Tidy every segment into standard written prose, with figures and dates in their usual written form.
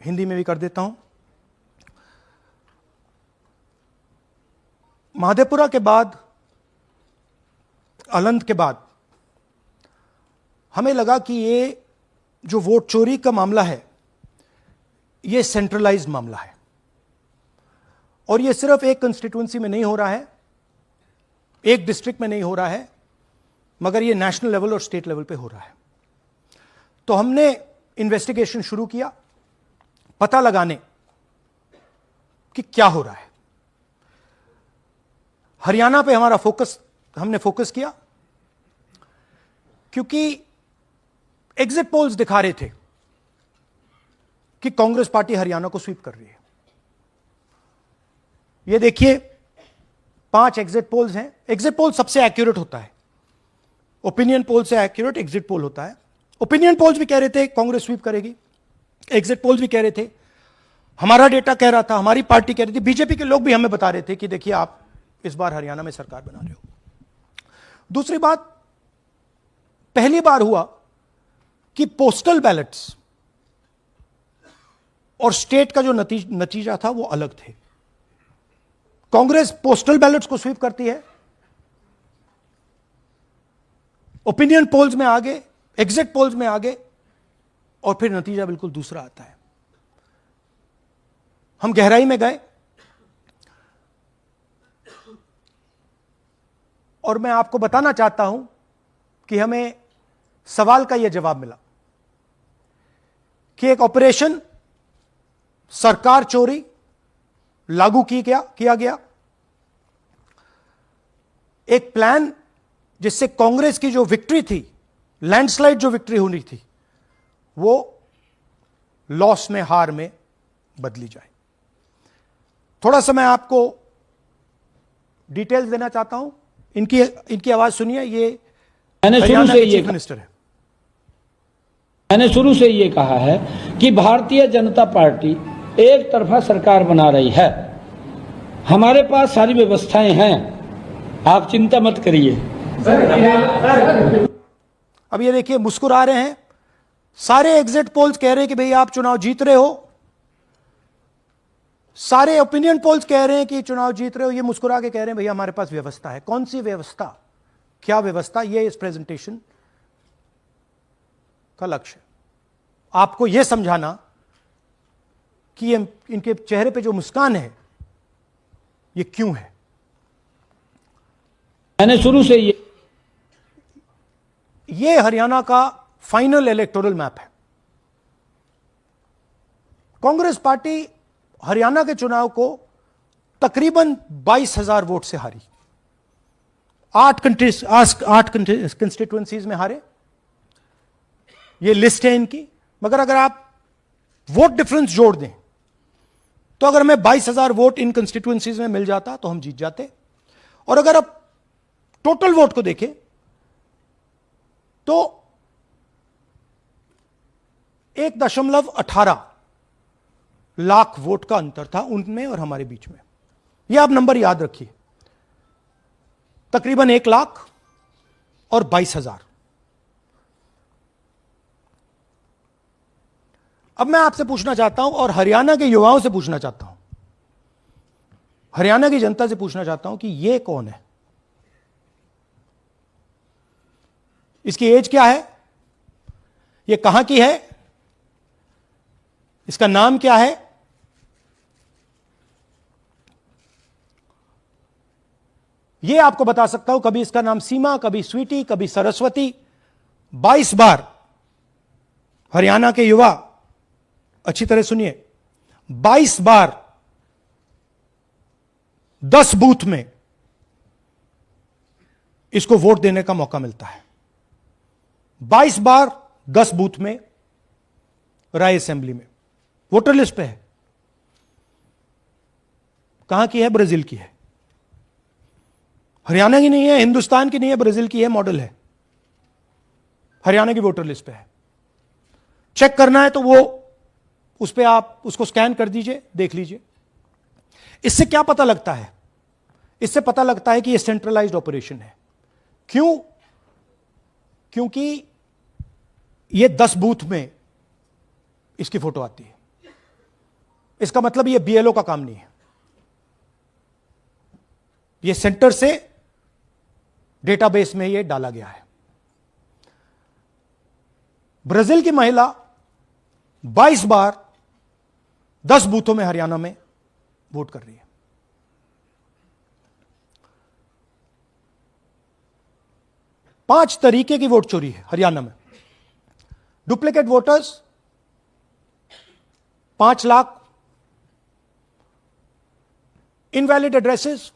हिंदी में भी कर देता हूं। महादेपुरा के बाद, अलंध के बाद हमें लगा कि ये जो वोट चोरी का मामला है, ये सेंट्रलाइज्ड मामला है और ये सिर्फ एक कंस्टिट्यूंसी में नहीं हो रहा है, एक डिस्ट्रिक्ट में नहीं हो रहा है, मगर ये नेशनल लेवल और स्टेट लेवल पे हो रहा है। तो हमने इन्वेस्टिगेशन शुरू किया, पता लगाने कि क्या हो रहा है। हरियाणा पे हमने फोकस किया क्योंकि एग्जिट पोल्स दिखा रहे थे कि कांग्रेस पार्टी हरियाणा को स्वीप कर रही है। ये देखिए 5 एग्जिट पोल्स हैं। एग्जिट पोल सबसे एक्यूरेट होता है, ओपिनियन पोल से एक्यूरेट एग्जिट पोल होता है। ओपिनियन पोल्स भी कह रहे थे कांग्रेस स्वीप करेगी, एग्जिट पोल्स भी कह रहे थे, हमारा डेटा कह रहा था, हमारी पार्टी कह रही थी, बीजेपी के लोग भी हमें बता रहे थे कि देखिए आप इस बार हरियाणा में सरकार बना रहे हो। दूसरी बात, पहली बार हुआ कि पोस्टल बैलेट्स और स्टेट का जो नतीजा था वो अलग थे। कांग्रेस पोस्टल बैलेट्स को स्वीप करती है, ओपिनियन पोल्स में आगे, एग्जिट पोल्स में आगे, और फिर नतीजा बिल्कुल दूसरा आता है। हम गहराई में गए और मैं आपको बताना चाहता हूं कि हमें सवाल का यह जवाब मिला कि एक ऑपरेशन सरकार चोरी लागू किया गया, एक प्लान जिससे कांग्रेस की जो विक्ट्री थी, लैंडस्लाइड जो विक्ट्री होनी थी, वो लॉस में, हार में बदली जाए। थोड़ा सा मैं आपको डिटेल्स देना चाहता हूं। इनकी आवाज सुनिए। ये मैंने शुरू से ये मिनिस्टर है। मैंने शुरू से ये कहा है कि भारतीय जनता पार्टी एक तरफा सरकार बना रही है। हमारे पास सारी व्यवस्थाएं हैं, आप चिंता मत करिए। अब ये देखिए, मुस्कुरा रहे हैं। सारे एग्जिट पोल्स कह रहे हैं कि भाई आप चुनाव जीत रहे हो, सारे ओपिनियन पोल्स कह रहे हैं कि चुनाव जीत रहे हो। ये मुस्कुरा के कह रहे हैं भैया हमारे पास व्यवस्था है। कौन सी व्यवस्था, क्या व्यवस्था, ये इस प्रेजेंटेशन का लक्ष्य है। आपको यह समझाना कि ये इनके चेहरे पे जो मुस्कान है ये क्यों है। मैंने शुरू से ये हरियाणा का फाइनल इलेक्टोरल मैप है। कांग्रेस पार्टी हरियाणा के चुनाव को तकरीबन 22,000 वोट से हारी। 8 कंस्टिट्यूएंसीज में हारे। ये लिस्ट है इनकी। मगर अगर आप वोट डिफरेंस जोड़ दें तो अगर हमें 22,000 वोट इन कंस्टिट्यूएंसीज में मिल जाता तो हम जीत जाते। और अगर आप टोटल वोट को देखें तो 1.18 लाख वोट का अंतर था उनमें और हमारे बीच में। यह आप नंबर याद रखिए, तकरीबन 1 लाख और 22,000। अब मैं आपसे पूछना चाहता हूं और हरियाणा के युवाओं से पूछना चाहता हूं, हरियाणा की जनता से पूछना चाहता हूं कि यह कौन है, इसकी एज क्या है, यह कहां की है, इसका नाम क्या है। यह आपको बता सकता हूं। कभी इसका नाम सीमा, कभी स्वीटी, कभी सरस्वती। 22 बार हरियाणा के युवा, अच्छी तरह सुनिए, 22 बार 10 बूथ में इसको वोट देने का मौका मिलता है। 22 बार 10 बूथ में राय असेंबली में वोटर लिस्ट पे है। कहां की है? ब्राजील की है। हरियाणा की नहीं है, हिंदुस्तान की नहीं है, ब्राजील की है, मॉडल है। हरियाणा की वोटर लिस्ट पे है। चेक करना है तो वो उस पे आप उसको स्कैन कर दीजिए, देख लीजिए। इससे क्या पता लगता है? इससे पता लगता है कि यह सेंट्रलाइज्ड ऑपरेशन है। क्यों? क्योंकि यह 10 बूथ में इसकी फोटो आती है। इसका मतलब ये बीएलओ का काम नहीं है, ये सेंटर से डेटाबेस में ये डाला गया है। ब्राजील की महिला 22 बार 10 बूथों में हरियाणा में वोट कर रही है। पांच तरीके की वोट चोरी है हरियाणा में। Duplicate voters 5 lakh, invalid addresses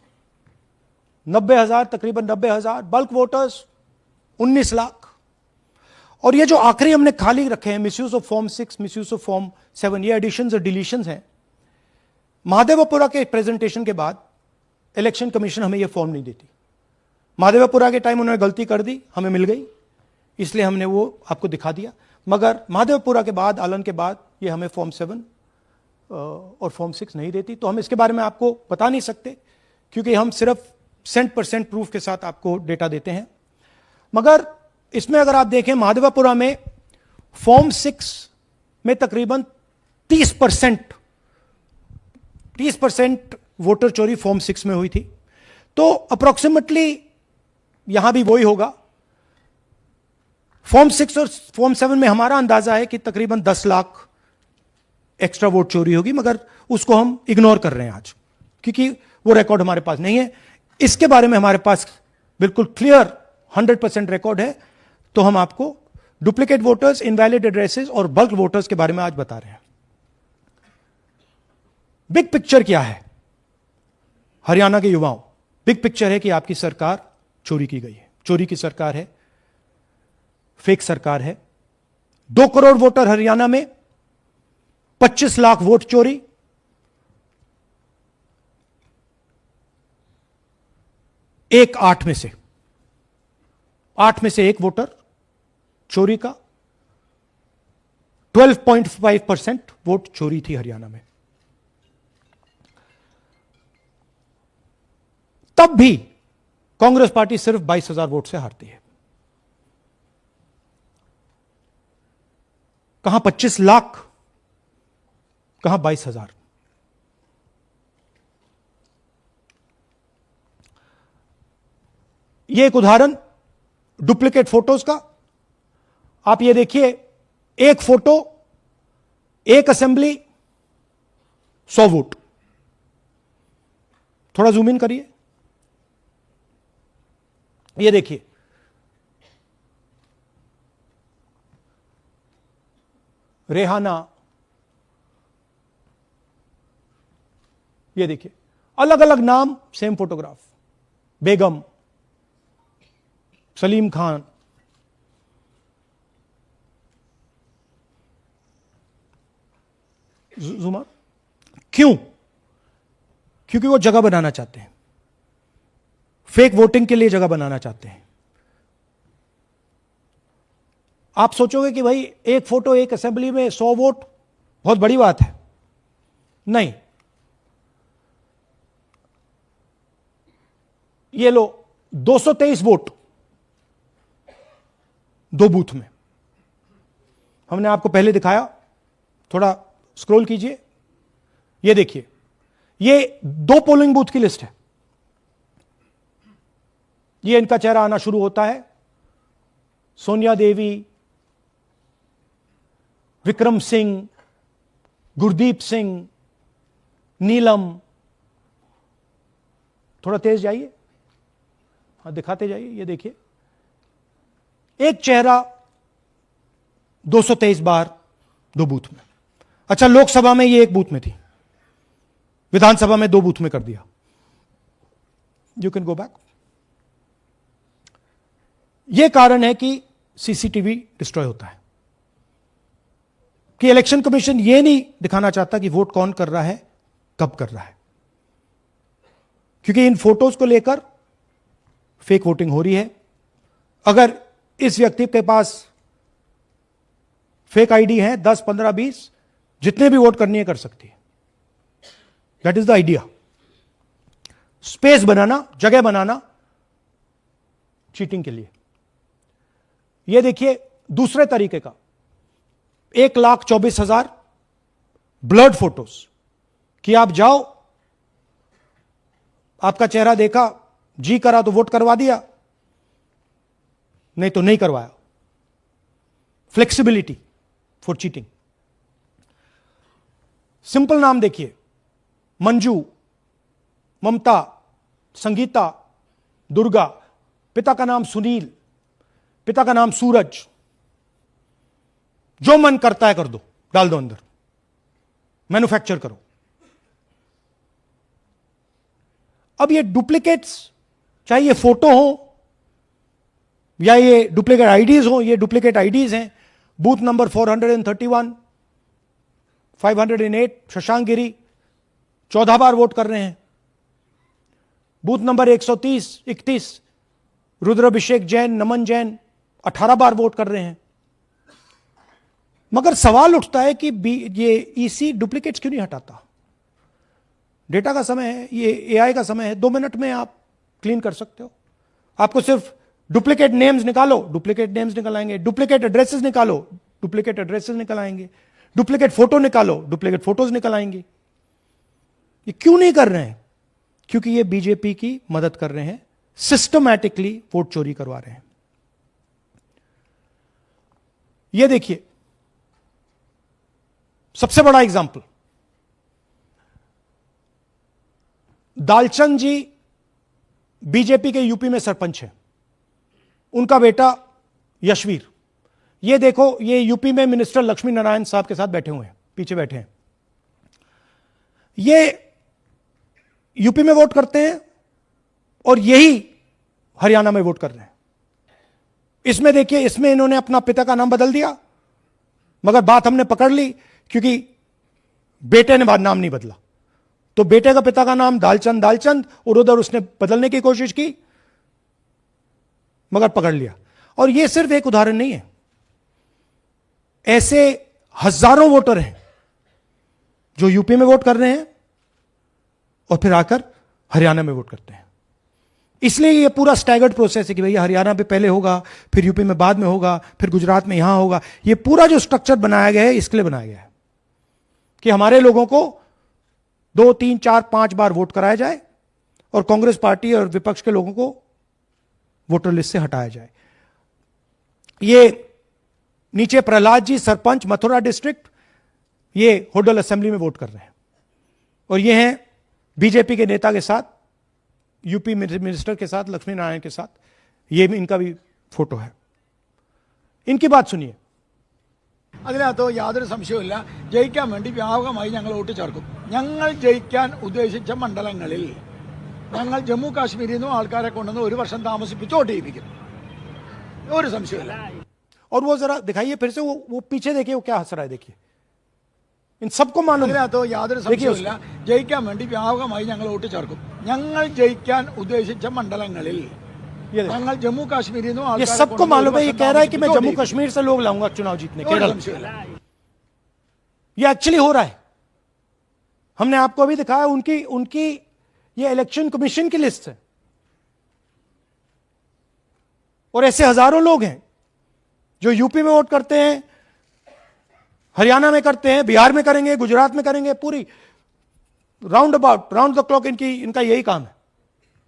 90,000, तकरीबन 90,000, बल्क वोटर्स 19 लाख। और ये जो आखिरी हमने खाली रखे हैं, misuse of form 6, misuse of form 7, ये एडिशंस और डिलीशंस हैं। महादेवपुरा के प्रेजेंटेशन के बाद इलेक्शन कमीशन हमें ये फॉर्म नहीं देती। महादेवपुरा के टाइम उन्होंने गलती कर दी, हमें मिल गई, इसलिए हमने वो आपको दिखा दिया। मगर महादेवपुरा के बाद, आलन के बाद ये हमें फॉर्म 7 और फॉर्म 6 नहीं देती। तो हम इसके बारे में आपको बता नहीं सकते, क्योंकि हम सिर्फ 100% प्रूफ के साथ आपको डेटा देते हैं। मगर इसमें अगर आप देखें, महादेवपुरा में फॉर्म 6 में तकरीबन 30% वोटर चोरी फॉर्म 6 में हुई थी। तो अप्रोक्सीमेटली यहां भी वही होगा। फॉर्म 6 और फॉर्म 7 में हमारा अंदाजा है कि तकरीबन 10 लाख एक्स्ट्रा वोट चोरी होगी, मगर उसको हम इग्नोर कर रहे हैं आज, क्योंकि वो रिकॉर्ड हमारे पास नहीं है। इसके बारे में हमारे पास बिल्कुल क्लियर 100% रिकॉर्ड है। तो हम आपको डुप्लीकेट वोटर्स, इनवैलिड एड्रेसेस और बल्क वोटर्स के बारे में आज बता रहे हैं। बिग पिक्चर क्या है हरियाणा के युवाओं? बिग पिक्चर है कि आपकी सरकार चोरी की गई है, चोरी की सरकार है, फेक सरकार है। 2 करोड़ वोटर हरियाणा में, 25 लाख वोट चोरी। एक 8 में से 1 वोटर चोरी का। 12.5% वोट चोरी थी हरियाणा में। तब भी कांग्रेस पार्टी सिर्फ 22,000 वोट से हारती है। कहां 25 लाख, कहां 22,000। यह एक उदाहरण डुप्लीकेट फोटोज का। आप ये देखिए, एक फोटो, एक असेंबली, 100 वोट। थोड़ा जूम इन करिए, ये देखिए, रेहाना, ये देखिए, अलग अलग नाम, सेम फोटोग्राफ। बेगम, सलीम खान, जुमा। क्यों? क्योंकि वो जगह बनाना चाहते हैं, फेक वोटिंग के लिए जगह बनाना चाहते हैं। आप सोचोगे कि भाई एक फोटो, एक असेंबली में 100 वोट बहुत बड़ी बात है। नहीं, ये लो 223 वोट 2 बूथ में। हमने आपको पहले दिखाया, थोड़ा स्क्रॉल कीजिए, ये देखिए, ये 2 पोलिंग बूथ की लिस्ट है। ये इनका चेहरा आना शुरू होता है। सोनिया देवी, विक्रम सिंह, गुरदीप सिंह, नीलम। थोड़ा तेज जाइए, हाँ दिखाते जाइए, ये देखिए, एक चेहरा 223 बार 2 बूथ में। अच्छा, लोकसभा में ये 1 बूथ में थी, विधानसभा में 2 बूथ में कर दिया। You can go back. यह कारण है कि सीसीटीवी डिस्ट्रॉय होता है, कि इलेक्शन कमीशन यह नहीं दिखाना चाहता कि वोट कौन कर रहा है, कब कर रहा है, क्योंकि इन फोटोज को लेकर फेक वोटिंग हो रही है। अगर इस व्यक्ति के पास फेक आईडी है, 10, 15, 20, जितने भी वोट करनी है कर सकती है। That is the idea. Space बनाना, जगह बनाना चीटिंग के लिए। यह देखिए दूसरे तरीके का, 1,24,000 ब्लर्ड फोटोज, कि आप जाओ, आपका चेहरा देखा, जी करा तो वोट करवा दिया, नहीं तो नहीं करवाया। Flexibility for cheating. सिंपल नाम देखिए, मंजू, ममता, संगीता, दुर्गा, पिता का नाम सुनील, पिता का नाम सूरज। जो मन करता है कर दो, डाल दो अंदर, मैन्युफैक्चर करो। अब ये डुप्लीकेट्स, चाहे ये फोटो हो या ये डुप्लीकेट आईडीज हो, ये डुप्लीकेट आईडीज हैं। बूथ नंबर 431, 508 शशांक गिरी 14 बार वोट कर रहे हैं। बूथ नंबर 130, 31 रुद्राभिषेक जैन, नमन जैन 18 बार वोट कर रहे हैं। मगर सवाल उठता है कि ये ईसी डुप्लीकेट्स क्यों नहीं हटाता? डेटा का समय है, ये एआई का समय है, 2 मिनट में आप क्लीन कर सकते हो। आपको सिर्फ डुप्लीकेट नेम्स निकालो, डुप्लीकेट नेम्स निकल आएंगे। डुप्लीकेट एड्रेसेस निकालो, डुप्लीकेट एड्रेसेस निकल आएंगे। डुप्लीकेट फोटो निकालो, डुप्लीकेट फोटोज निकल आएंगे। ये क्यों नहीं कर रहे हैं? क्योंकि ये बीजेपी की मदद कर रहे हैं, सिस्टमैटिकली वोट चोरी करवा रहे हैं। ये देखिए सबसे बड़ा एग्जाम्पल, दालचंद जी बीजेपी के यूपी में सरपंच है, उनका बेटा यशवीर। ये देखो, ये यूपी में मिनिस्टर लक्ष्मी नारायण साहब के साथ बैठे हुए हैं, पीछे बैठे हैं। ये यूपी में वोट करते हैं और यही हरियाणा में वोट कर रहे हैं। इसमें देखिए, इसमें इन्होंने अपना पिता का नाम बदल दिया, मगर बात हमने पकड़ ली क्योंकि बेटे ने बाद नाम नहीं बदला। तो बेटे का पिता का नाम दालचंद दालचंद, और उधर उसने बदलने की कोशिश की मगर पकड़ लिया। और यह सिर्फ एक उदाहरण नहीं है, ऐसे हजारों वोटर हैं जो यूपी में वोट कर रहे हैं और फिर आकर हरियाणा में वोट करते हैं। इसलिए ये पूरा स्टैगर्ड प्रोसेस है कि भैया हरियाणा पे पहले होगा, फिर यूपी में बाद में होगा, फिर गुजरात में यहां होगा। ये पूरा जो स्ट्रक्चर बनाया गया है इसके लिए बनाया गया है कि हमारे लोगों को 2, 3, 4, 5 बार वोट कराया जाए और कांग्रेस पार्टी और विपक्ष के लोगों को वोटर लिस्ट से हटाया जाए। ये नीचे प्रहलाद जी, सरपंच मथुरा डिस्ट्रिक्ट, ये होडल असेंबली में वोट कर रहे हैं। और ये हैं बीजेपी के नेता के साथ, यूपी मिनिस्टर के साथ, लक्ष्मी नारायण के साथ। ये भी इनका भी फोटो है। इनकी बात सुनिए। അതിനകത്ത് യാതൊരു സംശയവുമില്ല, ജയിക്കാൻ വേണ്ടി വ്യാപകമായി ഞങ്ങൾ വോട്ട് ചേർക്കും. ഞങ്ങൾ ജയിക്കാൻ ഉദ്ദേശിച്ച മണ്ഡലങ്ങളിൽ ഞങ്ങൾ ജമ്മു കാശ്മീരിൽ നിന്നും ആൾക്കാരെ കൊണ്ടുവന്ന് 1 വർഷം താമസിപ്പിച്ച് വോട്ട് ചെയ്യിപ്പിക്കും. ഒരു സംശയമില്ല. और वो जरा दिखाइए फिर से, वो पीछे देखिए, वो क्या हंस रहा है, देखिए। इन सबको मालूम है। അതിനകത്ത് യാതൊരു സംശയവുമില്ല, ജയിക്കാൻ വേണ്ടി വ്യാപകമായി ഞങ്ങൾ വോട്ട് ചേർക്കും. ഞങ്ങൾ ജയിക്കാൻ ഉദ്ദേശിച്ച മണ്ഡലങ്ങളിൽ ഞങ്ങൾ ജമ്മു കാശ്മീരിൽ നിന്നും ये ആൾക്കാരെ सबको मालूम है। ये कह रहा है कि मैं जम्मू കൊണ്ടുവന്ന് कश्मीर से लोग लाऊंगा चुनाव जीतने, ഒരു केरल। സംശയമില്ല. ये एक्चुअली हो रहा है। हमने आपको अभी दिखाया, उनकी ये इलेक्शन कमीशन की लिस्ट है। और ऐसे हजारों लोग हैं जो यूपी में वोट करते हैं, हरियाणा में करते हैं, बिहार में करेंगे, गुजरात में करेंगे, पूरी round about, round the clock इनका यही काम है,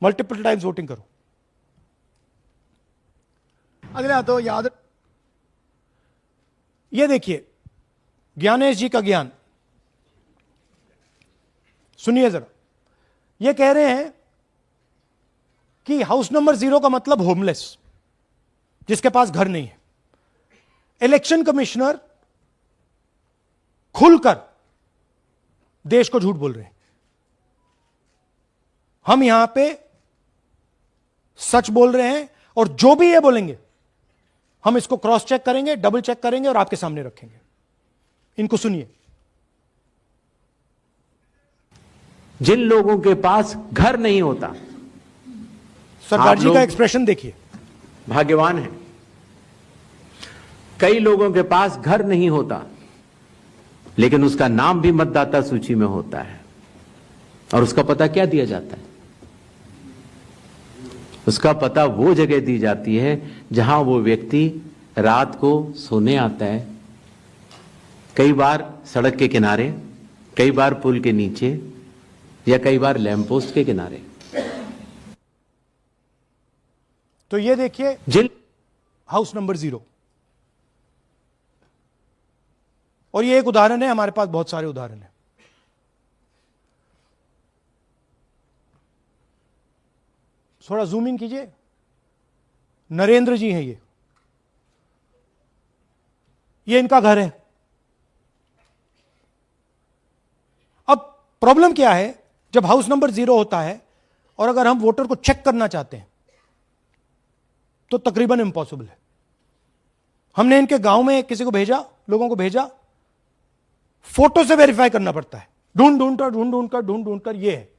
मल्टीपल टाइम्स वोटिंग करो। അതിനകത്ത് യാതൊരു ये देखिए ज्ञानेश जी का ज्ञान सुनिए जरा। ये कह रहे हैं कि हाउस नंबर 0 का मतलब होमलेस, जिसके पास घर नहीं है। इलेक्शन कमिश्नर खुलकर देश को झूठ बोल रहे हैं। हम यहां पे सच बोल रहे हैं और जो भी ये बोलेंगे हम इसको क्रॉस चेक करेंगे, डबल चेक करेंगे और आपके सामने रखेंगे। इनको सुनिए। जिन लोगों के पास घर नहीं होता, सरदार आप जी लोग का एक्सप्रेशन देखिए। भाग्यवान हैं। कई लोगों के पास घर नहीं होता लेकिन उसका नाम भी मतदाता सूची में होता है। और उसका पता क्या दिया जाता है? उसका पता वो जगह दी जाती है जहां वो व्यक्ति रात को सोने आता है, कई बार सड़क के किनारे, कई बार पुल के नीचे या कई बार लैंप पोस्ट के किनारे। तो ये देखिए जिन हाउस नंबर 0, और ये एक उदाहरण है, हमारे पास बहुत सारे उदाहरण हैं। थोड़ा जूम इन कीजिए। नरेंद्र जी हैं ये इनका घर है। अब प्रॉब्लम क्या है, जब हाउस नंबर 0 होता है और अगर हम वोटर को चेक करना चाहते हैं तो तकरीबन इम्पॉसिबल है। हमने इनके गांव में किसी को भेजा, लोगों को भेजा, फोटो से वेरीफाई करना पड़ता है, ढूंढ कर ये है।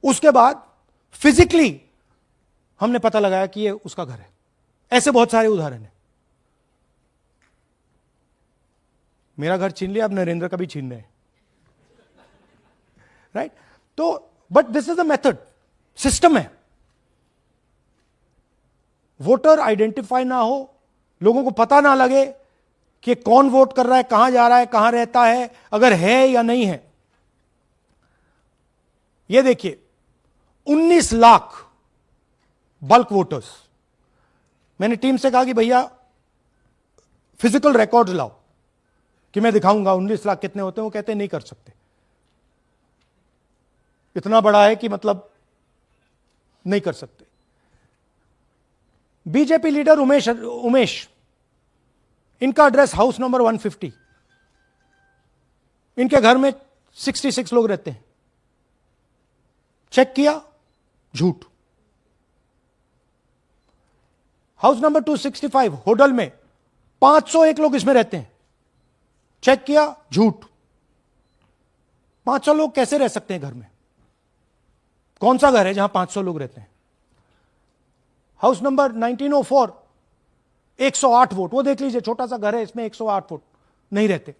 उसके बाद फिजिकली हमने पता लगाया कि ये उसका घर है। ऐसे बहुत सारे उदाहरण हैं। मेरा घर छीन लिया, अब नरेंद्र का भी छीन रहे हैं, राइट? तो but this is the method, system है। वोटर आइडेंटिफाई ना हो, लोगों को पता ना लगे कि कौन वोट कर रहा है, कहां जा रहा है, कहां रहता है, अगर है या नहीं है। यह देखिए 19 लाख बल्क वोटर्स। मैंने टीम से कहा कि भैया फिजिकल रिकॉर्ड्स लाओ कि मैं दिखाऊंगा 19 लाख कितने होते हैं। वो कहते हैं नहीं कर सकते, इतना बड़ा है कि मतलब नहीं कर सकते। बीजेपी लीडर उमेश, इनका एड्रेस हाउस नंबर 150। इनके घर में 66 लोग रहते हैं। चेक किया, झूठ। हाउस नंबर 265 होडल में 501 लोग इसमें रहते हैं। चेक किया, झूठ। 500 लोग कैसे रह सकते हैं घर में? कौन सा घर है जहां 500 लोग रहते हैं? हाउस नंबर 1904 108 वोट, वो देख लीजिए, छोटा सा घर है, इसमें 108 वोट नहीं रहते।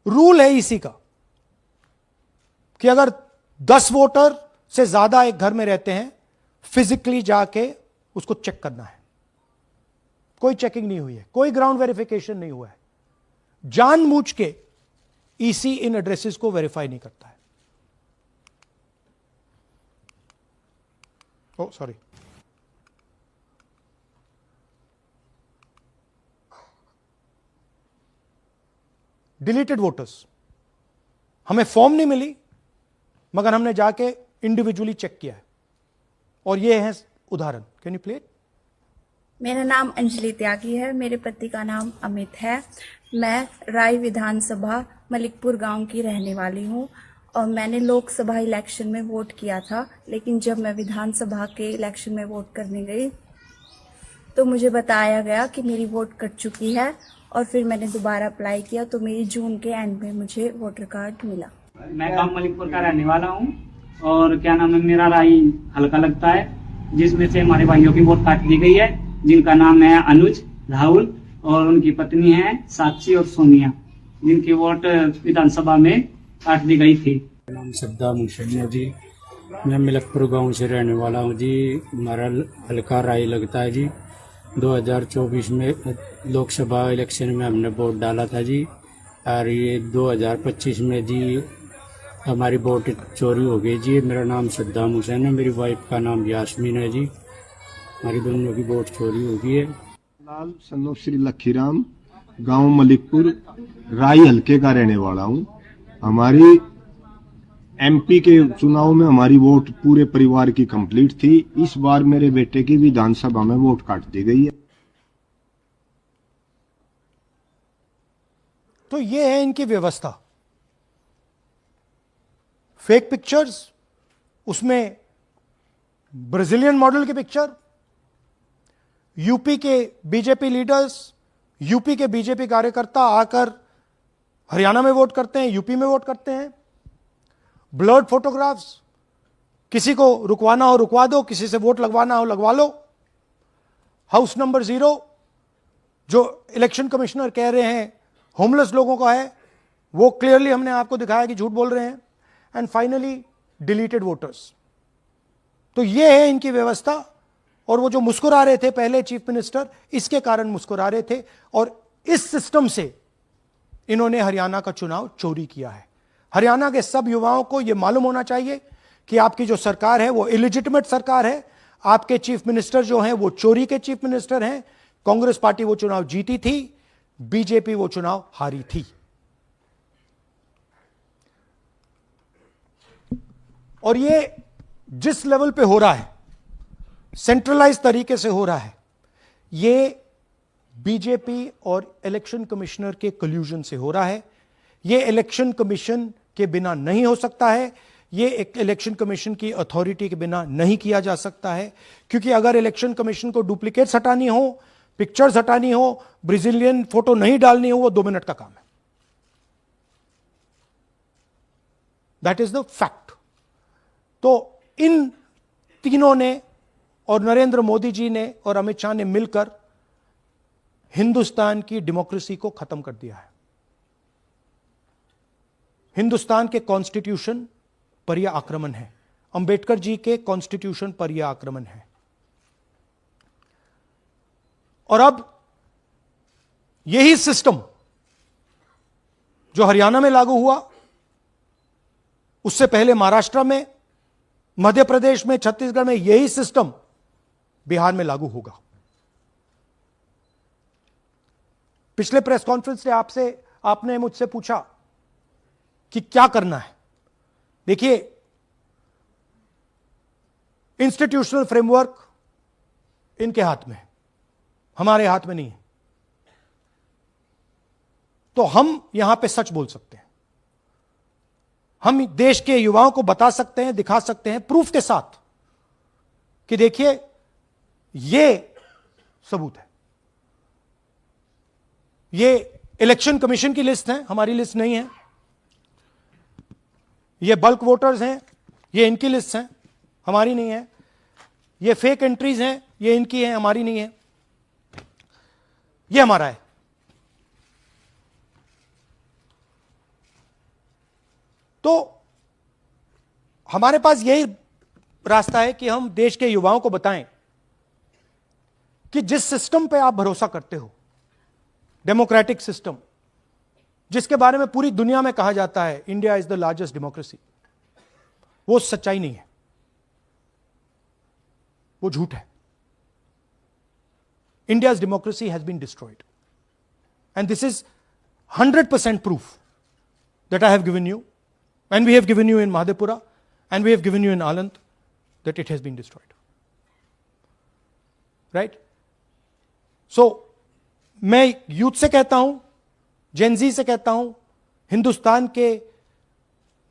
रूल है इसी का कि अगर 10 वोटर से ज्यादा एक घर में रहते हैं, फिजिकली जाके उसको चेक करना है। कोई चेकिंग नहीं हुई है, कोई ग्राउंड वेरिफिकेशन नहीं हुआ है। जानबूझ के ईसी इन एड्रेसेस को वेरीफाई नहीं करता है। ओ सॉरी, डिलीटेड वोटर्स। हमें फॉर्म नहीं मिली, मगर हमने जाके इंडिविजुअली चेक किया है, और ये है उदाहरण। Can you play it? मेरा नाम अंजलि त्यागी है, मेरे पति का नाम अमित है। मैं राय विधानसभा मलिकपुर गांव की रहने वाली हूं और मैंने लोकसभा इलेक्शन में वोट किया था, लेकिन जब मैं विधानसभा के इलेक्शन में वोट करने गई तो मुझे बताया गया कि मेरी वोट कट चुकी है, और फिर मैंने दोबारा अप्लाई किया तो मेरी जून के एंड में मुझे वोटर कार्ड मिला। मैं गांव मलिकपुर का रहने वाला हूं और क्या नाम है, मेरा राय हल्का लगता है, जिसमें से हमारे भाइयों की वोट काट दी गई है, जिनका नाम है अनुज, राहुल और उनकी पत्नी है साक्षी और सोनिया, जिनकी वोट विधानसभा में काट दी गई थी। नाम श्रद्धा मुशनिया जी, मैं मलिकपुर गांव से रहने वाला हूं जी। हमारा हल्का राय लगता है जी। 2024 में लोकसभा इलेक्शन में हमने वोट डाला था जी, और ये 2025 में जी हमारी वोट चोरी हो गई जी। मेरा नाम श्रद्धा मुशैन है, मेरी वाइफ का नाम यास्मीन है जी। हमारी दोनों की वोट चोरी हो गई है। लाल सन्नो श्री लखीराम, गांव मलिकपुर, राय हल्के का रहने वाला हूं। हमारी एमपी के चुनाव में हमारी वोट पूरे परिवार की कंप्लीट थी। इस बार मेरे बेटे की विधानसभा में वोट काट दी गई है। तो ये है इनकी व्यवस्था। फेक पिक्चर्स, उसमें ब्राजीलियन मॉडल की पिक्चर, यूपी के बीजेपी लीडर्स, यूपी के बीजेपी कार्यकर्ता आकर हरियाणा में वोट करते हैं, यूपी में वोट करते हैं। ब्लर्ड फोटोग्राफ्स, किसी को रुकवाना हो रुकवा दो, किसी से वोट लगवाना हो लगवा लो। हाउस नंबर 0 जो इलेक्शन कमिश्नर कह रहे हैं होमलेस लोगों का है, वो क्लियरली हमने आपको दिखाया कि झूठ बोल रहे हैं। And finally deleted voters. तो ये है इनकी व्यवस्था, और वो जो मुस्कुरा रहे थे पहले चीफ मिनिस्टर, इसके कारण मुस्कुरा रहे थे, और इस सिस्टम से इन्होंने हरियाणा का चुनाव चोरी किया है। हरियाणा के सब युवाओं को यह मालूम होना चाहिए कि आपकी जो सरकार है वो इलिजिटिमेट सरकार है, आपके चीफ मिनिस्टर जो हैं वो चोरी के चीफ मिनिस्टर हैं। कांग्रेस पार्टी वो चुनाव जीती थी, बीजेपी वो चुनाव हारी थी। और ये जिस लेवल पे हो रहा है, सेंट्रलाइज तरीके से हो रहा है, ये बीजेपी और इलेक्शन कमिश्नर के कल्यूजन से हो रहा है। ये इलेक्शन कमीशन के बिना नहीं हो सकता है, ये एक इलेक्शन कमीशन की अथॉरिटी के बिना नहीं किया जा सकता है, क्योंकि अगर इलेक्शन कमीशन को डुप्लीकेट्स हटानी हो, पिक्चर्स हटानी हो, ब्राजीलियन फोटो नहीं डालनी हो, वो 2 मिनट का काम है। That is the fact. तो इन तीनों ने, और नरेंद्र मोदी जी ने और अमित शाह ने मिलकर हिंदुस्तान की डेमोक्रेसी को खत्म कर दिया है। हिंदुस्तान के कॉन्स्टिट्यूशन पर यह आक्रमण है, अंबेडकर जी के कॉन्स्टिट्यूशन पर यह आक्रमण है। और अब यही सिस्टम जो हरियाणा में लागू हुआ, उससे पहले महाराष्ट्र में, मध्य प्रदेश में, छत्तीसगढ़ में, यही सिस्टम बिहार में लागू होगा। पिछले प्रेस कॉन्फ्रेंस से आपने मुझसे पूछा कि क्या करना है। देखिए, इंस्टीट्यूशनल फ्रेमवर्क इनके हाथ में है, हमारे हाथ में नहीं है। तो हम यहां पे सच बोल सकते हैं, हम देश के युवाओं को बता सकते हैं, दिखा सकते हैं प्रूफ के साथ कि देखिए ये सबूत है। ये इलेक्शन कमीशन की लिस्ट है, हमारी लिस्ट नहीं है। ये बल्क वोटर्स हैं, ये इनकी लिस्ट है, हमारी नहीं है। ये फेक एंट्रीज हैं, ये इनकी है, हमारी नहीं है। ये हमारा है। तो हमारे पास यही रास्ता है कि हम देश के युवाओं को बताएं कि जिस सिस्टम पे आप भरोसा करते हो, डेमोक्रेटिक सिस्टम, जिसके बारे में पूरी दुनिया में कहा जाता है India is the largest democracy, वो सच्चाई नहीं है, वो झूठ है। India's democracy has been destroyed. And this is 100% proof that I have given you, and we have given you in Madhepura, and we have given you in Aland, that it has been destroyed. Right? So, मैं youth से कहता हूं, Gen Z से कहता हूं, हिंदुस्तान के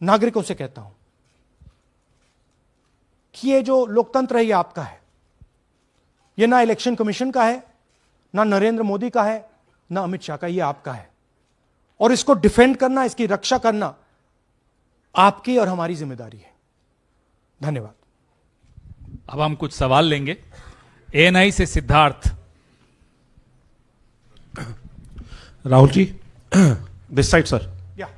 नागरिकों से कहता हूं कि ये जो लोकतंत्र है ये आपका है। ये ना इलेक्शन कमीशन का है, ना नरेंद्र मोदी का है, ना अमित शाह का, ये आपका है। और इसको डिफेंड करना, इसकी रक्षा करना आपकी और हमारी जिम्मेदारी है। धन्यवाद। अब हम कुछ सवाल लेंगे। एएनआई से Siddharth. Rahul ji, this side sir. या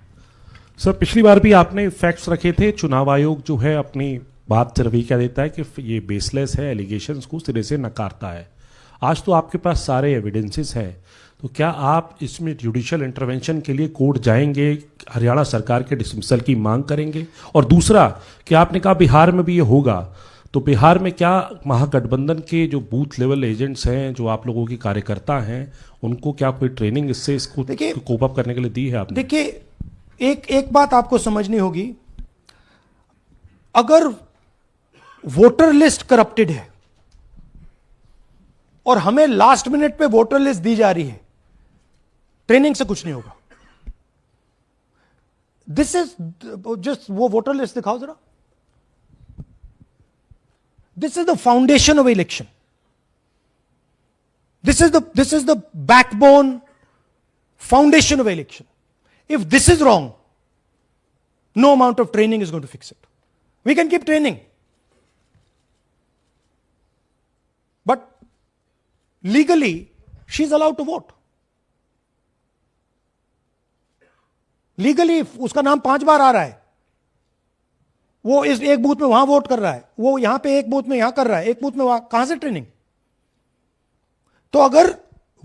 सर, पिछली बार भी आपने फैक्ट्स रखे थे। चुनाव आयोग जो है अपनी बात से रवैया देता है कि ये बेसलेस है, एलिगेशंस को सिरे से नकारता है। आज तो आपके पास सारे एविडेंसेस हैं, तो क्या आप इसमें जुडिशियल इंटरवेंशन के लिए कोर्ट जाएंगे, हरियाणा सरकार के डिसमिसल की मांग करेंगे? और दूसरा कि आपने कहा बिहार में भी ये होगा, तो बिहार में क्या महागठबंधन के जो बूथ लेवल एजेंट्स हैं, जो आप लोगों के कार्यकर्ता हैं, उनको क्या कोई ट्रेनिंग इससे इसको कोप अप करने के लिए दी है आपने? देखिए, एक बात आपको समझनी होगी, अगर वोटर लिस्ट करप्टेड है और हमें लास्ट मिनट पे वोटर लिस्ट दी जा रही है, ट्रेनिंग से कुछ नहीं होगा। दिस इज जस्ट, वो वोटर लिस्ट दिखाओ जरा। This is the foundation of election. This is the backbone foundation of election. If this is wrong, no amount of training is going to fix it. We can keep training, but legally she is allowed to vote. Legally, if उसका नाम 5 बार आ रहा है, वो इस एक booth में वहां vote कर रहा है, वो यहां पे एक बूथ में यहां कर रहा है, एक बूथ में वहां, कहां से ट्रेनिंग? तो अगर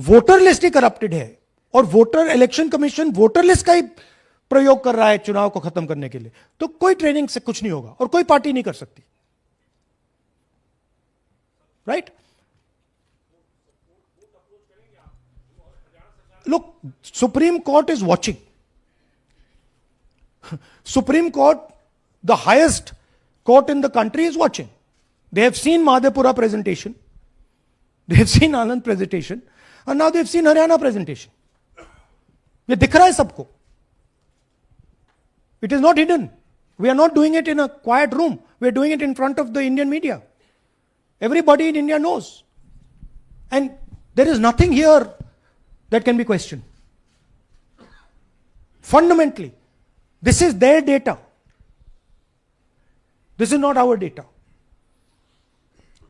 वोटर लिस्ट ही करप्टेड है और voter election commission voter list का ही प्रयोग कर रहा है चुनाव को खत्म करने के लिए, तो कोई ट्रेनिंग से कुछ नहीं होगा और कोई पार्टी नहीं कर सकती, right? Look, Supreme Court is watching. Supreme Court, the highest court in the country, is watching. They have seen Madhepura presentation, they have seen Anand presentation, and now they have seen Haryana presentation. ये दिख रहा है सबको. It is not hidden. We are not doing it in a quiet room. We are doing it in front of the Indian media. Everybody in India knows. And there is nothing here that can be questioned. Fundamentally, this is their data. This is not our data.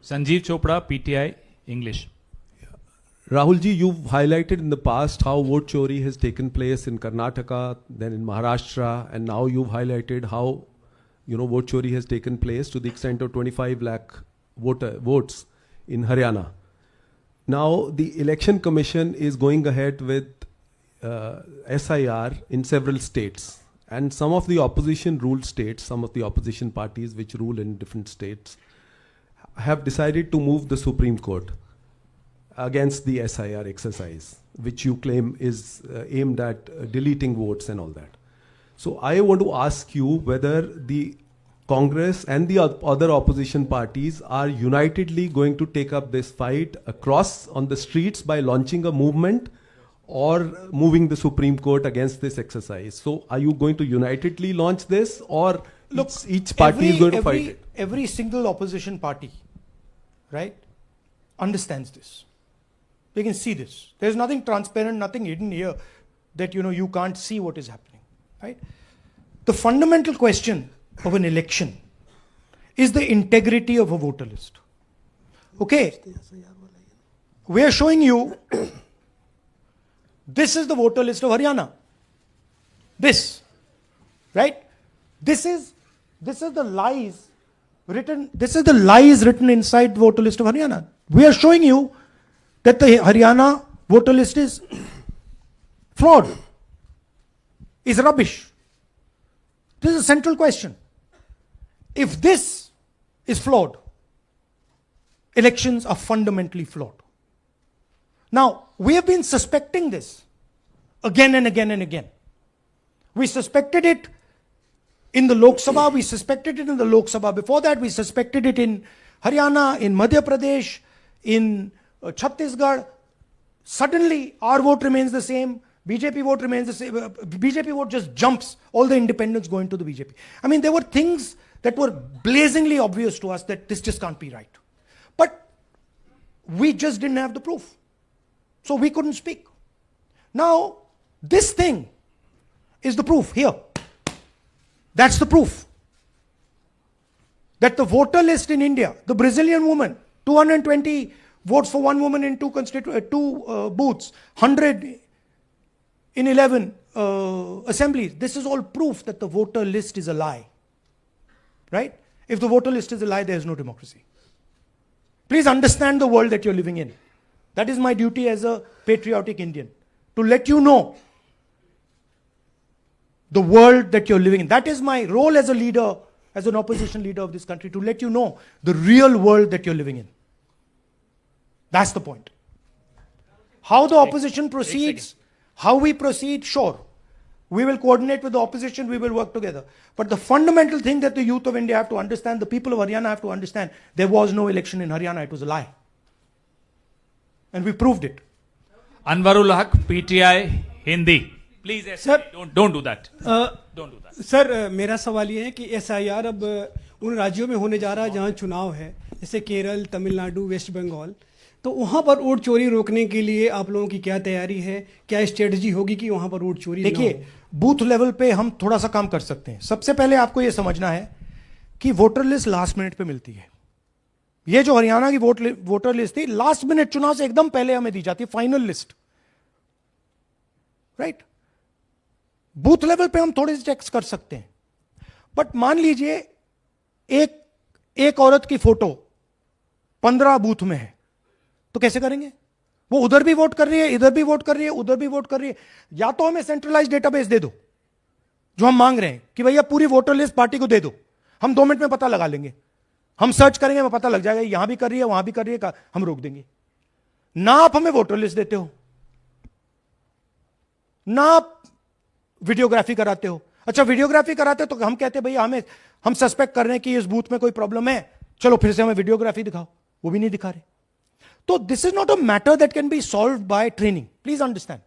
Sanjeev Chopra, PTI, English. Rahul ji, you've highlighted in the past how vote chori has taken place in Karnataka, then in Maharashtra, and now you've highlighted how, vote chori has taken place to the extent of 25 lakh votes in Haryana. Now, the Election Commission is going ahead with SIR in several states. And some of the opposition ruled states, some of the opposition parties which rule in different states, have decided to move the Supreme Court against the SIR exercise, which you claim is aimed at deleting votes and all that. So I want to ask you whether the Congress and the other opposition parties are unitedly going to take up this fight across on the streets by launching a movement or moving the Supreme Court against this exercise. So are you going to unitedly launch this, or Look, each party is going to fight it? Every single opposition party, right, understands this. They can see this. There's nothing transparent, nothing hidden here that you can't see what is happening, right? The fundamental question of an election is the integrity of a voter list. Okay, we are showing you this is the voter list of Haryana. This, right? This is the lies written. This is the lies written inside the voter list of Haryana. We are showing you that the Haryana voter list is flawed, is rubbish. This is a central question. If this is flawed, elections are fundamentally flawed. Now, we have been suspecting this again and again and again. We suspected it in the Lok Sabha, we suspected it in the Lok Sabha. Before that, we suspected it in Haryana, in Madhya Pradesh, in Chhattisgarh. Suddenly, our vote remains the same. BJP vote remains the same. BJP vote just jumps. All the independents go into the BJP. I mean, there were things that were blazingly obvious to us that this just can't be right. But we just didn't have the proof. So we couldn't speak. Now, this thing is the proof here. That's the proof. That the voter list in India, the Brazilian woman, 220 votes for one woman in two booths, 100 in 11 assemblies. This is all proof that the voter list is a lie. Right? If the voter list is a lie, there is no democracy. Please understand the world that you're living in. That is my duty as a patriotic Indian, to let you know the world that you're living in. That is my role as a leader, as an opposition leader of this country, to let you know the real world that you're living in. That's the point. How the opposition proceeds, how we proceed, sure. We will coordinate with the opposition, we will work together. But the fundamental thing that the youth of India have to understand, the people of Haryana have to understand, there was no election in Haryana, it was a lie. And we proved it. Anwarul Haq, PTI, Hindi. Please, Sir, don't do that. Don't do that. Sir मेरा सवाल ये है कि SIR अब उन राज्यों में होने जा रहा है जहां चुनाव है, जैसे केरल, तमिलनाडु, वेस्ट बंगाल, तो वहां पर वोट चोरी रोकने के लिए आप लोगों की क्या तैयारी है, क्या स्ट्रेटजी होगी कि वहां पर वोट चोरी? देखिए, बूथ लेवल पे हम थोड़ा सा काम कर सकते हैं. सबसे पहले आपको ये समझना है कि वोटर लिस्ट लास्ट मिनट पे मिलती है. ये जो हरियाणा की वोटर लिस्ट थी, लास्ट मिनट चुनाव से एकदम पहले हमें दी जाती है final list. Right? Booth level पे हम थोड़े से चेक्स कर सकते हैं. बट मान लीजिए एक औरत की फोटो 15 बूथ में है तो कैसे करेंगे? वो उधर भी वोट कर रही है, इधर भी वोट कर रही है, उधर भी वोट कर रही है। या तो हमें सेंट्रलाइज डेटाबेस दे दो जो हम मांग रहे हैं कि भैया पूरी वोटर लिस्ट पार्टी को दे दो, हम 2 मिनट में पता लगा लेंगे, हम सर्च करेंगे, हमें पता लग जाएगा यहां भी कर रही है, वहां भी कर रही है, हम रोक देंगे। ना आप हमें वोटर लिस्ट देते हो, ना आप वीडियोग्राफी कराते हो। अच्छा, वीडियोग्राफी कराते हो तो हम कहते हैं भैया हम सस्पेक्ट कर रहे हैं कि इस बूथ में कोई प्रॉब्लम है, चलो फिर से हमें वीडियोग्राफी दिखाओ, वो भी नहीं दिखा रहे। तो this is not a matter that can be solved by training, please understand.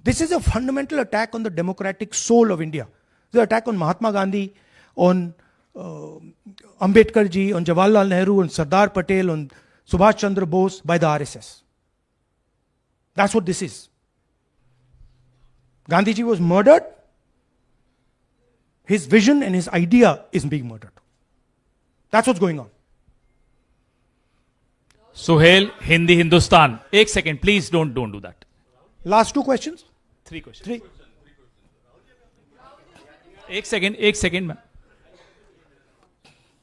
This is a fundamental attack on the democratic soul of India. The attack on Mahatma Gandhi, on Ambedkar ji, on Jawaharlal Nehru, on Sardar Patel, on Subhash Chandra Bose by the RSS. That's what this is. Gandhi ji was murdered. His vision and his idea is being murdered. That's what's going on. Suhel, Hindi Hindustan, एक second please, don't do that. Last 2 questions? 3 questions. 3. एक second में,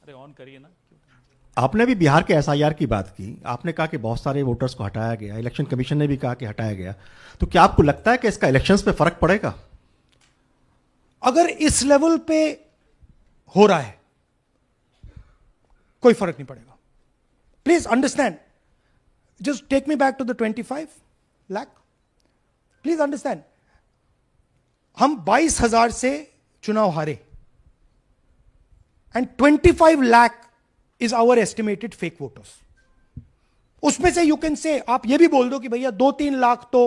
अरे on करिए ना। आपने भी बिहार के SIR की बात की, आपने कहा कि बहुत सारे वोटर्स को हटाया गया, इलेक्शन कमीशन ने भी कहा कि हटाया गया, तो क्या आपको लगता है कि इसका इलेक्शंस पे फर्क पड़ेगा? अगर इस लेवल पे हो रहा है कोई फर्क नहीं पड़ेगा। Please understand, just take me back to the 25 lakh. Please understand, हम 22,000 से चुनाव हारे and 25 lakh is our estimated fake voters. उसमें से यू कैन से, आप ये भी बोल दो कि भैया 2-3 लाख तो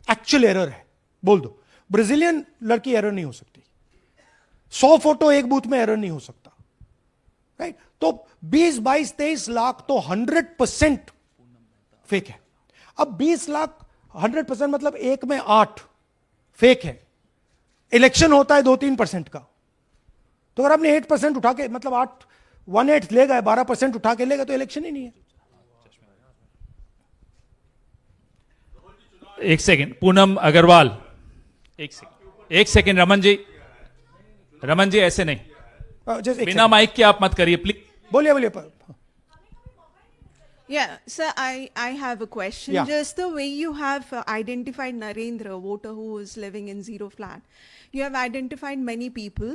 एक्चुअल एरर है, बोल दो। ब्राजीलियन लड़की एरर नहीं हो सकती, 100 फोटो एक बूथ में एरर नहीं हो सकता, राइट? तो 20, 22, 23 लाख तो 100% फेक है। अब 20 लाख 100% मतलब 1 में 8 फेक है। इलेक्शन होता है 2-3% का, तो अगर आपने 8% उठा के, मतलब 1/8 ले गए, 12% उठा के ले गए, तो इलेक्शन ही नहीं है। एक सेकेंड, पूनम अग्रवाल, एक सेकेंड, रमन जी ऐसे नहीं, बिना माइक के आप मत करिए प्लीज। बोलिए। Yeah, sir, I have a question. Yeah. Just the way you have identified Narendra, voter who is living in zero flat, you have identified many people,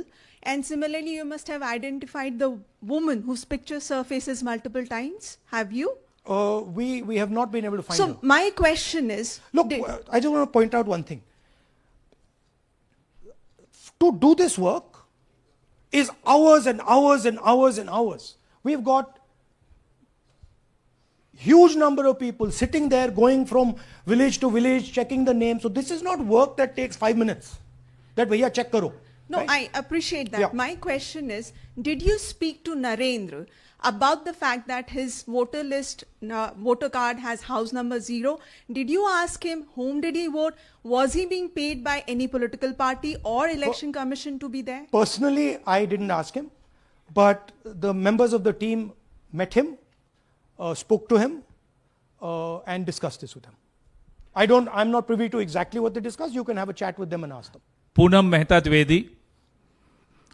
and similarly you must have identified the woman whose picture surfaces multiple times. Have you? We have not been able to find her. So my question is, look, I just want to point out one thing. To do this work is hours and hours and hours and hours. We've got huge number of people sitting there, going from village to village, checking the names. So this is not work that takes 5 minutes. That bhaiya check karo. no, right? I appreciate that. Yeah. My question is, did you speak to Narendra about the fact that his voter list, voter card has house number 0? Did you ask him whom did he vote? Was he being paid by any political party or election commission to be there? Personally, I didn't ask him, but the members of the team met him, spoke to him, and discussed this with him. I'm not privy to exactly what they discussed. You can have a chat with them and ask them. Poonam Mehta Dwivedi,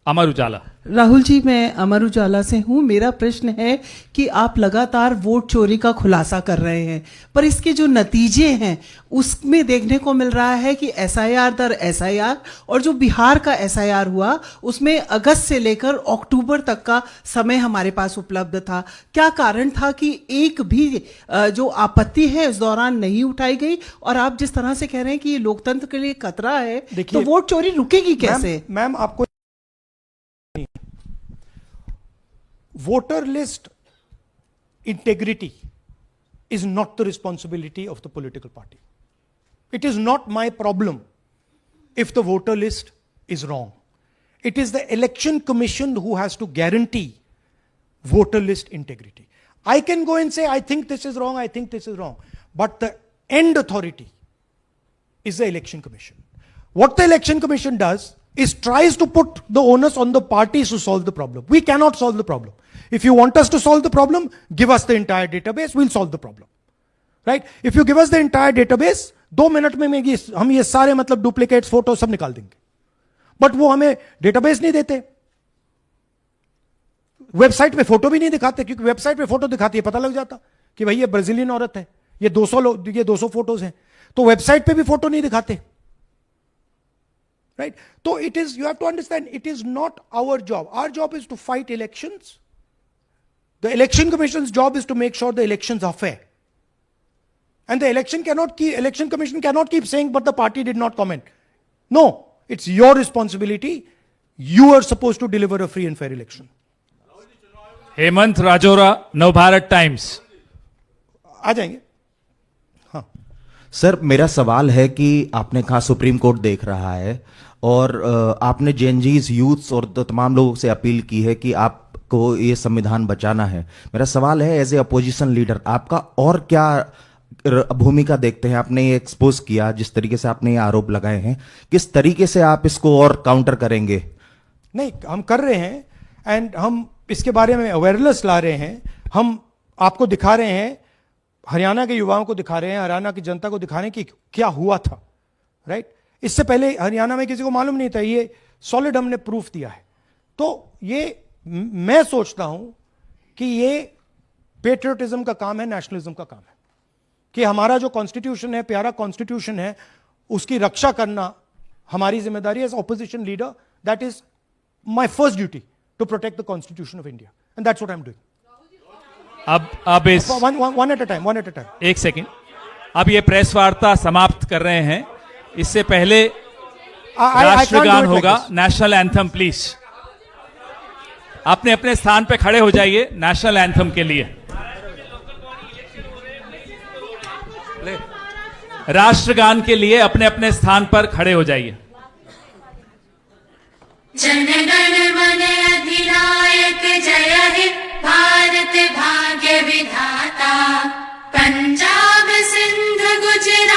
Amar Ujala. Rahul ji, मैं अमर उजाला से हूँ। मेरा प्रश्न है कि आप लगातार vote चोरी का खुलासा कर रहे हैं, पर इसके जो नतीजे हैं उसमें देखने को मिल रहा है कि एसआईआर दर एसआईआर, और जो बिहार का एसआईआर हुआ उसमें अगस्त से लेकर अक्टूबर तक का समय हमारे पास उपलब्ध था। क्या कारण था कि एक भी जो आपत्ति है इस दौरान नहीं उठाई गई? और आप जिस तरह से कह रहे हैं कि ये लोकतंत्र के लिए खतरा है, तो वोट चोरी रुकेगी कैसे? मैम, आपको voter list integrity is not the responsibility of the political party. It is not my problem if the voter list is wrong. It is the election commission who has to guarantee voter list integrity. I can go and say, I think this is wrong, I think this is wrong. But the end authority is the election commission. What the election commission does is tries to put the onus on the parties to solve the problem. We cannot solve the problem. If you want us to solve the problem, give us the entire database, we'll solve the problem. Right? If you give us the entire database, 2 minute में हम ये सारे मतलब duplicates photo सब निकाल देंगे, but वो हमें डेटाबेस नहीं देते। वेबसाइट पे फोटो भी नहीं दिखाते, क्योंकि वेबसाइट पे फोटो दिखाती है पता लग जाता कि भाई ये ब्राजीलियन औरत है, ये 200 फोटोज हैं, तो वेबसाइट पे भी फोटो नहीं दिखाते, राइट? तो it is, you have to understand, it is not our job. Our job is to fight elections. The Election Commission's job is to make sure the elections are fair. And the Election Commission cannot keep saying, but the party did not comment. No, it's your responsibility. You are supposed to deliver a free and fair election. Hemant Rajora, Navbharat Times. आ जाएंगे. हाँ sir, मेरा सवाल है कि आपने कहा supreme court देख रहा है, और आपने जेएनजीज, यूथ्स और तमाम लोगों से अपील की है कि आपको ये संविधान बचाना है. मेरा सवाल है, एज ए अपोजिशन लीडर आपका और क्या भूमिका देखते हैं? आपने ये एक्सपोज किया, जिस तरीके से आपने ये आरोप लगाए हैं, किस तरीके से आप इसको और काउंटर करेंगे? नहीं, हम कर रहे हैं, एंड हम इसके बारे में अवेयरनेस ला रहे हैं. हम आपको दिखा रहे हैं, हरियाणा के युवाओं को दिखा रहे हैं, हरियाणा की जनता को दिखा रहे हैं कि क्या हुआ था, राइट? इससे पहले हरियाणा में किसी को मालूम नहीं था, ये सॉलिड हमने प्रूफ दिया है. तो ये मैं सोचता हूं कि ये पेट्रियटिज्म का काम है, नेशनलिज्म का काम है, कि हमारा जो कॉन्स्टिट्यूशन है, प्यारा कॉन्स्टिट्यूशन है, उसकी रक्षा करना हमारी जिम्मेदारी है as opposition leader. That is my first duty, to protect the constitution of India, and that's what I am doing. अब इस वन एट अ टाइम. एक सेकेंड. अब ये प्रेस वार्ता समाप्त कर रहे हैं. इससे पहले राष्ट्रगान होगा, नेशनल एंथम. प्लीज अपने अपने स्थान पे खड़े हो जाइए नेशनल एंथम के लिए. राष्ट्रगान के लिए अपने अपने स्थान पर खड़े हो जाइए. जनगण मन अधिनायक जय हे भारत भाग्य विधाता, पंजाब सिंध गुजरात